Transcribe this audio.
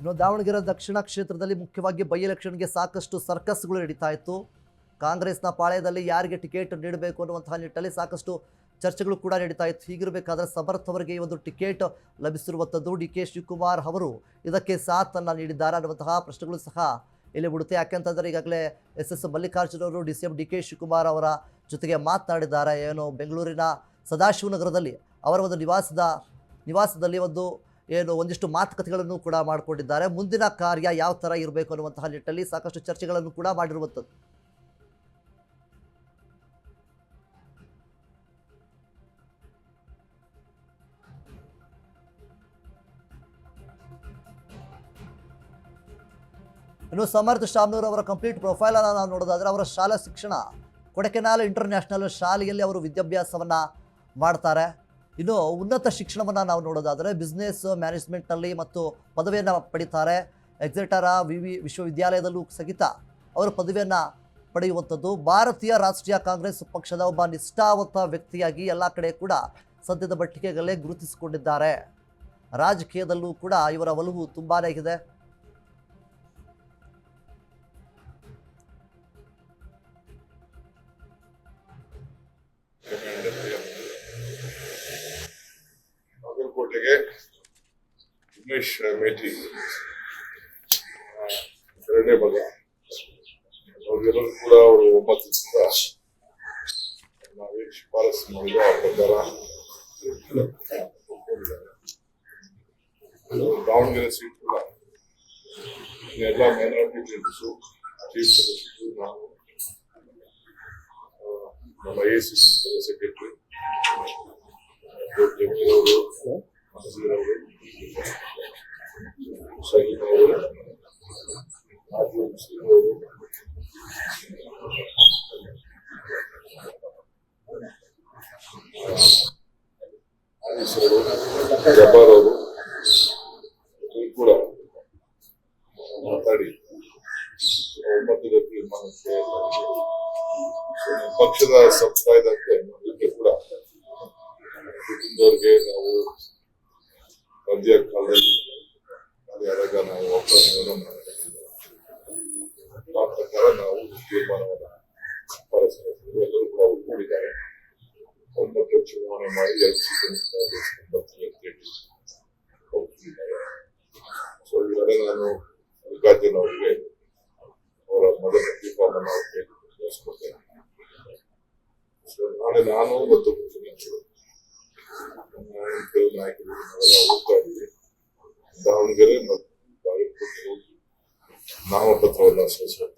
ಇನ್ನು ದಾವಣಗೆರೆ ದಕ್ಷಿಣ ಕ್ಷೇತ್ರದಲ್ಲಿ ಮುಖ್ಯವಾಗಿ ಬೈ ಎಲೆಕ್ಷನ್ಗೆ ಸಾಕಷ್ಟು ಸರ್ಕಸ್ಗಳು ನಡೀತಾ ಇತ್ತು. ಕಾಂಗ್ರೆಸ್ನ ಪಾಳ್ಯದಲ್ಲಿ ಯಾರಿಗೆ ಟಿಕೆಟ್ ನೀಡಬೇಕು ಅನ್ನುವಂತಹ ನಿಟ್ಟಲ್ಲಿ ಸಾಕಷ್ಟು ಚರ್ಚೆಗಳು ಕೂಡ ನಡೀತಾ ಇತ್ತು. ಹೀಗಿರಬೇಕಾದ್ರೆ ಸಮರ್ಥ ಅವರಿಗೆ ಈ ಒಂದು ಟಿಕೆಟ್ ಲಭಿಸಿರುವಂಥದ್ದು, ಡಿ.ಕೆ. ಶಿವಕುಮಾರ್ ಅವರು ಇದಕ್ಕೆ ಸಾಥನ್ನು ನೀಡಿದ್ದಾರೆ ಅನ್ನುವಂತಹ ಪ್ರಶ್ನೆಗಳು ಸಹ ಇಲ್ಲಿ ಬಿಡುತ್ತೆ. ಯಾಕೆಂತಂದರೆ ಈಗಾಗಲೇ ಎಸ್ ಮಲ್ಲಿಕಾರ್ಜುನ ಅವರು ಡಿ.ಸಿ.ಎಂ ಡಿ.ಕೆ. ಶಿವಕುಮಾರ್ ಅವರ ಜೊತೆಗೆ ಮಾತನಾಡಿದ್ದಾರೆ. ಏನು ಬೆಂಗಳೂರಿನ ಸದಾಶಿವನಗರದಲ್ಲಿ ಅವರ ಒಂದು ನಿವಾಸದಲ್ಲಿ ಒಂದಿಷ್ಟು ಮಾತುಕತೆಗಳನ್ನು ಕೂಡ ಮಾಡಿಕೊಂಡಿದ್ದಾರೆ. ಮುಂದಿನ ಕಾರ್ಯ ಯಾವ ಥರ ಇರಬೇಕು ಅನ್ನುವಂತಹ ನಿಟ್ಟಲ್ಲಿ ಸಾಕಷ್ಟು ಚರ್ಚೆಗಳನ್ನು ಕೂಡ ಮಾಡಿರುವಂಥದ್ದು. ಇನ್ನು ಸಮರ್ಥ ಶಾಮ್ನೂರ್ ಅವರ ಕಂಪ್ಲೀಟ್ ಪ್ರೊಫೈಲ್ ಅನ್ನು ನಾವು ನೋಡೋದಾದ್ರೆ, ಅವರ ಶಾಲಾ ಶಿಕ್ಷಣ ಕೊಡಕೆನಾಲ್ ಇಂಟರ್ನ್ಯಾಷನಲ್ ಶಾಲೆಯಲ್ಲಿ ಅವರು ವಿದ್ಯಾಭ್ಯಾಸವನ್ನು ಮಾಡ್ತಾರೆ. ಇನ್ನು ಉನ್ನತ ಶಿಕ್ಷಣವನ್ನು ನಾವು ನೋಡೋದಾದರೆ ಬಿಸ್ನೆಸ್ ಮ್ಯಾನೇಜ್ಮೆಂಟ್ನಲ್ಲಿ ಮತ್ತು ಪದವಿಯನ್ನು ಪಡಿತಾರೆ. ಎಕ್ಸೆಟರ ವಿಶ್ವವಿದ್ಯಾಲಯದಲ್ಲೂ ಸಹಿತ ಅವರು ಪದವಿಯನ್ನು ಪಡೆಯುವಂಥದ್ದು. ಭಾರತೀಯ ರಾಷ್ಟ್ರೀಯ ಕಾಂಗ್ರೆಸ್ ಪಕ್ಷದ ಒಬ್ಬ ನಿಷ್ಠಾವಂತ ವ್ಯಕ್ತಿಯಾಗಿ ಎಲ್ಲ ಕಡೆ ಕೂಡ ಸದ್ಯದ ಮಟ್ಟಿಗೆಗಳೇ ಗುರುತಿಸಿಕೊಂಡಿದ್ದಾರೆ. ರಾಜಕೀಯದಲ್ಲೂ ಕೂಡ ಇವರ ಒಲವು ತುಂಬಾ ಇದೆ. ಬಾಗಲಕೋಟೆಗೆ ಉಮೇಶ್ ಮೇಟಿ ಎರಡನೇ ಮಗ, ಅವ್ರಿಗೆಲ್ಲರೂ ಕೂಡ ಅವರು ಒಮ್ಮತದಿಂದ ನಾವೇನು ಶಿಫಾರಸು ಮಾಡಿದ್ರು ಆ ಪ್ರಕಾರ ದಾವಣಗೆರೆ ಸೀಟ್ ಕೂಡ ಎಲ್ಲ ಮೈನಾರಿಟಿ ಲೀಡರ್ಸು, ಚೀಫ್ ಸದಸ್ಯರು, ನಾವು ನಮ್ಮ ACC ಸೆಕ್ರೆಟರಿ ಜಮೀರ್ ಅವರು, ನಜೀರ್ ಅವರು, ಶಹೀದ್ ಅವರು, ರಾಜು ಮುಸ್ಲಿಂ ಅವರು, ಆನೀಸರು, ಜಬ್ಬಾರ್ ಅವರು ಕೂಡ ಮಾತಾಡಿ ಒಮ್ಮತದ ತೀರ್ಮಾನಕ್ಕೆ ಪಕ್ಷದ ಸಂಪ್ರದಾಯದಂತೆ ಇದಕ್ಕೆ ಕೂಡ ಕುಟುಂಬದವ್ರಿಗೆ ನಾವು ಮಧ್ಯ ಕಾಲದಲ್ಲಿ ಆದಾಗ ನಾವು ಒಪ್ಪಂದವನ್ನು ಮಾಡಬೇಕಿದೆ. ಆ ಪ್ರಕಾರ ನಾವು ತೀರ್ಮಾನವನ್ನು ಪರಸ್ಪರ ಎಲ್ಲರೂ ಕೂಡ ಒಪ್ಪಿಕೊಂಡಿದ್ದಾರೆ. ಒಮ್ಮತ ಚುನಾವಣೆ ಮಾಡಿ 2 ಸೀಟನ್ನು ಒಪ್ಪಿದ್ದಾರೆ. ಸೊ ಈಗಾಗಲೇ ನಾನು ಮಲ್ಲಿಕಾರ್ಜುನ್ ಅವರಿಗೆ ಅವರ ಮೊದಲ ತೀರ್ಮಾನವನ್ನು ಅವರಿಗೆ ತಿಳಿಸ್ಕೊಡ್ತೇನೆ. ಸೊ ನಾಳೆ ನಾನು ಮತ್ತು ಮುಖ್ಯಮಂತ್ರಿಗಳು ಕೆಲವು ನಾಯಕರು ನಾವೆಲ್ಲ ಹೋಗ್ತಾ ಇದ್ದೀವಿ. ದಾವಣಗೆರೆ ಮತ್ತು ಬಾಗಲಕೋಟೆ ಹೋಗಿ ನಾಮಪತ್ರವನ್ನು ಸಲ್ಲಿಸಬೇಕು.